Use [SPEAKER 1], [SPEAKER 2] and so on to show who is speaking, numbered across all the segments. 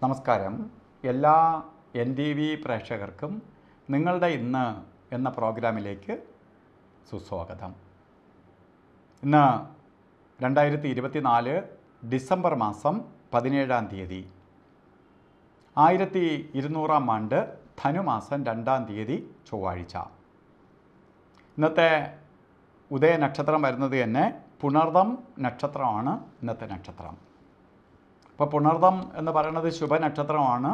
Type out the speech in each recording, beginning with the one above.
[SPEAKER 1] നമസ്കാരം. എല്ലാ NTV പ്രേക്ഷകർക്കും നിങ്ങളുടെ ഇന്ന് എന്ന പ്രോഗ്രാമിലേക്ക് സുസ്വാഗതം. ഇന്ന് 2024 ഡിസംബർ മാസം 17-ാം തീയതി, 1200-ാം ആണ്ട് ധനുമാസം 2-ാം തീയതി ചൊവ്വാഴ്ച. ഇന്നത്തെ ഉദയനക്ഷത്രം വരുന്നത് തന്നെ പുണർദം നക്ഷത്രമാണ്. ഇന്നത്തെ നക്ഷത്രം അപ്പോൾ പുണർദം എന്ന് പറയുന്നത് ശുഭനക്ഷത്രമാണ്,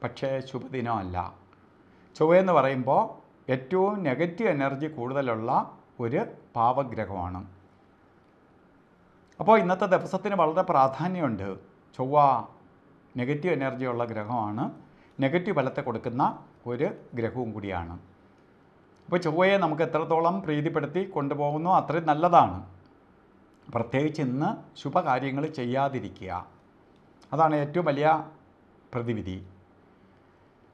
[SPEAKER 1] പക്ഷേ ശുഭദിനമല്ല. ചൊവ്വയെന്ന് പറയുമ്പോൾ ഏറ്റവും നെഗറ്റീവ് എനർജി കൂടുതലുള്ള ഒരു പാവഗ്രഹമാണ്. അപ്പോൾ ഇന്നത്തെ ദിവസത്തിന് വളരെ പ്രാധാന്യമുണ്ട്. ചൊവ്വ നെഗറ്റീവ് എനർജിയുള്ള ഗ്രഹമാണ്, നെഗറ്റീവ് ഫലത്തെ കൊടുക്കുന്ന ഒരു ഗ്രഹവും കൂടിയാണ്. അപ്പോൾ ചൊവ്വയെ നമുക്ക് എത്രത്തോളം പ്രീതിപ്പെടുത്തി കൊണ്ടുപോകുന്നു അത്രയും നല്ലതാണ്. പ്രത്യേകിച്ച് ഇന്ന് ശുഭകാര്യങ്ങൾ ചെയ്യാതിരിക്കുക, അതാണ് ഏറ്റവും വലിയ പ്രതിവിധി.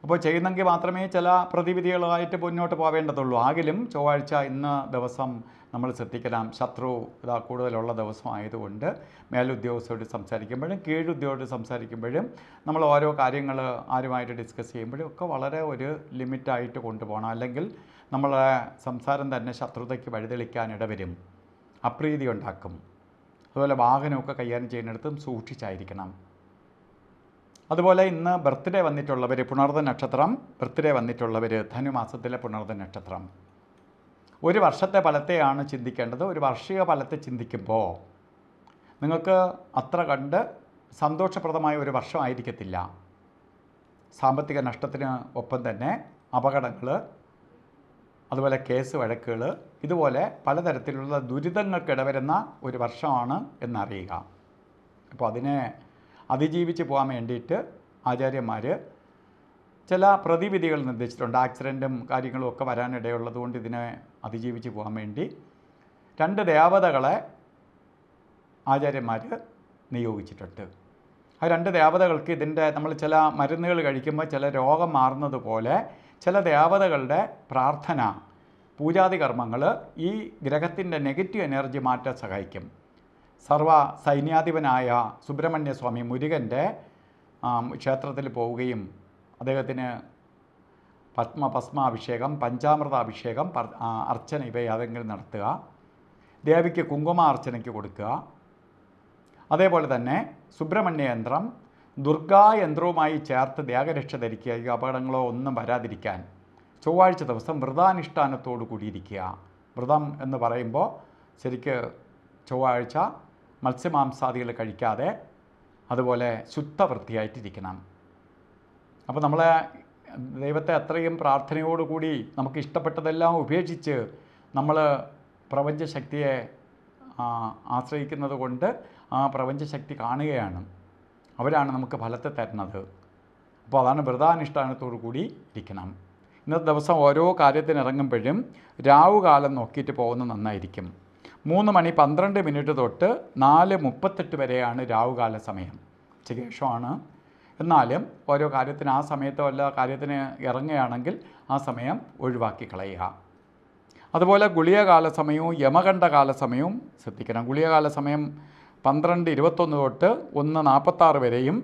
[SPEAKER 1] അപ്പോൾ ചെയ്യുന്നെങ്കിൽ മാത്രമേ ചില പ്രതിവിധികളായിട്ട് മുന്നോട്ട് പോവേണ്ടതുള്ളൂ. ആകിലും ചൊവ്വാഴ്ച ഇന്ന് ദിവസം നമ്മൾ ശ്രദ്ധിക്കണം. ശത്രു കൂടുതലുള്ള ദിവസമായതുകൊണ്ട് മേലുദ്യോഗസ്ഥരോട് സംസാരിക്കുമ്പോഴും കീഴുദ്യോഗസ്ഥരോട് സംസാരിക്കുമ്പോഴും നമ്മൾ ഓരോ കാര്യങ്ങൾ ആരുമായിട്ട് ഡിസ്കസ് ചെയ്യുമ്പോഴും ഒക്കെ വളരെ ഒരു ലിമിറ്റായിട്ട് കൊണ്ടുപോകണം. അല്ലെങ്കിൽ നമ്മളെ സംസാരം തന്നെ ശത്രുതയ്ക്ക് വഴിതെളിക്കാൻ ഇടവരും, അപ്രീതി ഉണ്ടാക്കും. അതുപോലെ വാഹനമൊക്കെ കൈകാര്യം ചെയ്യുന്നിടത്തും സൂക്ഷിച്ചായിരിക്കണം. അതുപോലെ ഇന്ന് ബർത്ത്ഡേ വന്നിട്ടുള്ളവർ, പുണർദ നക്ഷത്രം ബർത്ത്ഡേ വന്നിട്ടുള്ളവർ, ധനുമാസത്തിലെ പുണർദ നക്ഷത്രം, ഒരു വർഷത്തെ ഫലത്തെയാണ് ചിന്തിക്കേണ്ടത്. ഒരു വാർഷിക ഫലത്തെ ചിന്തിക്കുമ്പോൾ നിങ്ങൾക്ക് അത്ര കണ്ട് സന്തോഷപ്രദമായ ഒരു വർഷമായിരിക്കത്തില്ല. സാമ്പത്തിക നഷ്ടത്തിന് ഒപ്പം തന്നെ അപകടങ്ങൾ, അതുപോലെ കേസ് വഴക്കുകൾ, ഇതുപോലെ പലതരത്തിലുള്ള ദുരിതങ്ങൾക്കിടവരുന്ന ഒരു വർഷമാണ് എന്നറിയുക. അപ്പോൾ അതിനെ അതിജീവിച്ച് പോകാൻ വേണ്ടിയിട്ട് ആചാര്യന്മാർ ചില പ്രതിവിധികൾ നിർദ്ദേശിച്ചിട്ടുണ്ട്. ആക്സിഡൻറ്റും കാര്യങ്ങളും ഒക്കെ വരാനിടയുള്ളതുകൊണ്ട് ഇതിനെ അതിജീവിച്ച് പോകാൻ വേണ്ടി 2 ദേവതകളെ ആചാര്യന്മാർ നിയോഗിച്ചിട്ടുണ്ട്. ആ 2 ദേവതകൾക്ക് ഇതിൻ്റെ നമ്മൾ ചില മരുന്നുകൾ കഴിക്കുമ്പോൾ ചില രോഗം മാറുന്നത് പോലെ ചില ദേവതകളുടെ പ്രാർത്ഥന, പൂജാതി കർമ്മങ്ങൾ ഈ ഗ്രഹത്തിൻ്റെ നെഗറ്റീവ് എനർജി മാറ്റാൻ സഹായിക്കും. സർവ സൈന്യാധിപനായ സുബ്രഹ്മണ്യസ്വാമി മുരുകൻ്റെ ക്ഷേത്രത്തിൽ പോവുകയും അദ്ദേഹത്തിന് ഭസ്മാഭിഷേകം, പഞ്ചാമൃതാഭിഷേകം, അർച്ചന ഇവയാതെങ്കിലും നടത്തുക, ദേവിക്ക് കുങ്കുമാർച്ചനയ്ക്ക് കൊടുക്കുക. അതേപോലെ തന്നെ സുബ്രഹ്മണ്യ യന്ത്രം, ദുർഗാ യന്ത്രവുമായി ചേർത്ത് ദേഹരക്ഷ ധരിക്കുക. ഈ അപകടങ്ങളോ ഒന്നും വരാതിരിക്കാൻ ചൊവ്വാഴ്ച ദിവസം വ്രതാനുഷ്ഠാനത്തോടു കൂടിയിരിക്കുക. വ്രതം എന്ന് പറയുമ്പോൾ ശരിക്ക് ചൊവ്വാഴ്ച മത്സ്യമാംസാദികൾ കഴിക്കാതെ അതുപോലെ ശുദ്ധവൃത്തിയായിട്ടിരിക്കണം. അപ്പോൾ നമ്മളെ ദൈവത്തെ അത്രയും പ്രാർത്ഥനയോടുകൂടി നമുക്ക് ഇഷ്ടപ്പെട്ടതെല്ലാം ഉപേക്ഷിച്ച് നമ്മൾ പ്രപഞ്ചശക്തിയെ ആശ്രയിക്കുന്നത് കൊണ്ട് ആ പ്രപഞ്ചശക്തി കാണുകയാണ്. അവരാണ് നമുക്ക് ഫലത്തെ തരുന്നത്. അപ്പോൾ അതാണ് വ്രതാനുഷ്ഠാനത്തോടു കൂടി ഇരിക്കണം. ഇന്നത്തെ ദിവസം ഓരോ കാര്യത്തിനിറങ്ങുമ്പോഴും രാവുകാലം നോക്കിയിട്ട് പോകുന്നത് നന്നായിരിക്കും. 3:12 തൊട്ട് 4:38 വരെയാണ് രാവുകാല സമയം. ശേഷമാണ്. എന്നാലും ഓരോ കാര്യത്തിന് ആ സമയത്ത് വല്ല കാര്യത്തിന് ഇറങ്ങുകയാണെങ്കിൽ ആ സമയം ഒഴിവാക്കി കളയുക. അതുപോലെ ഗുളികകാല സമയവും യമകണ്ഠകാല സമയവും ശ്രദ്ധിക്കണം. ഗുളികകാല സമയം 12:21 തൊട്ട് 1:46 വരെയും,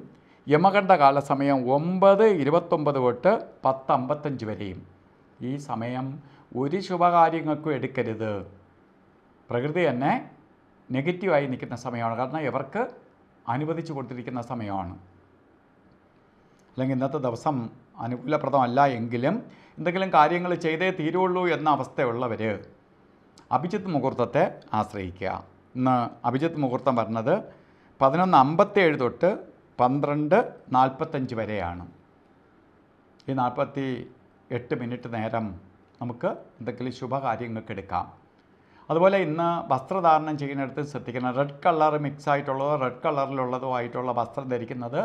[SPEAKER 1] യമകണ്ഠകാല സമയം 9:29 തൊട്ട് 10:55 വരെയും. ഈ സമയം ഒരു ശുഭകാര്യങ്ങൾക്കും എടുക്കരുത്. പ്രകൃതി തന്നെ നെഗറ്റീവായി നിൽക്കുന്ന സമയമാണ്. കാരണം ഇവർക്ക് അനുവദിച്ചു കൊടുത്തിരിക്കുന്ന സമയമാണ്. അല്ലെങ്കിൽ ഇന്നത്തെ ദിവസം അനുകൂലപ്രദമല്ല എങ്കിലും എന്തെങ്കിലും കാര്യങ്ങൾ ചെയ്തേ തീരുള്ളൂ എന്ന അവസ്ഥയുള്ളവർ അഭിജിത്ത് മുഹൂർത്തത്തെ ആശ്രയിക്കുക. ഇന്ന് അഭിജിത്ത് മുഹൂർത്തം പറഞ്ഞത് 11:57 തൊട്ട് 12:45 വരെയാണ്. ഈ 48 മിനിറ്റ് നേരം നമുക്ക് എന്തെങ്കിലും ശുഭകാര്യങ്ങൾക്ക് എടുക്കാം. അതുപോലെ ഇന്ന് വസ്ത്രധാരണം ചെയ്യുന്നിടത്ത് ശ്രദ്ധിക്കണം. റെഡ് കളർ മിക്സ് ആയിട്ടുള്ളതോ റെഡ് കളറിലുള്ളതോ ആയിട്ടുള്ള വസ്ത്രം ധരിക്കുന്നത്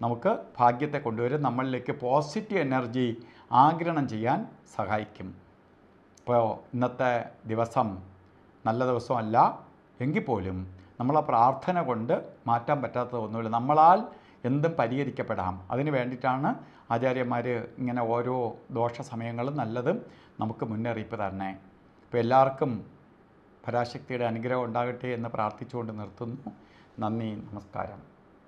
[SPEAKER 1] നമുക്ക് ഭാഗ്യത്തെ കൊണ്ടുവരും, നമ്മളിലേക്ക് പോസിറ്റീവ് എനർജി ആഗിരണം ചെയ്യാൻ സഹായിക്കും. അപ്പോൾ ഇന്നത്തെ ദിവസം നല്ല ദിവസമല്ല എങ്കിൽ പോലും നമ്മളെ പ്രാർത്ഥന കൊണ്ട് മാറ്റാൻ പറ്റാത്തതൊന്നുമില്ല. നമ്മളാൽ എന്തും പരിഹരിക്കപ്പെടാം. അതിന് വേണ്ടിയിട്ടാണ് ആചാര്യന്മാർ ഇങ്ങനെ ഓരോ ദോഷ സമയങ്ങളും നല്ലതും നമുക്ക് മുന്നറിയിപ്പ് തരണേ. അപ്പോൾ എല്ലാവർക്കും പരാശക്തിയുടെ അനുഗ്രഹം ഉണ്ടാകട്ടെ എന്ന് പ്രാർത്ഥിച്ചുകൊണ്ട് നിർത്തുന്നു. നന്ദി, നമസ്കാരം.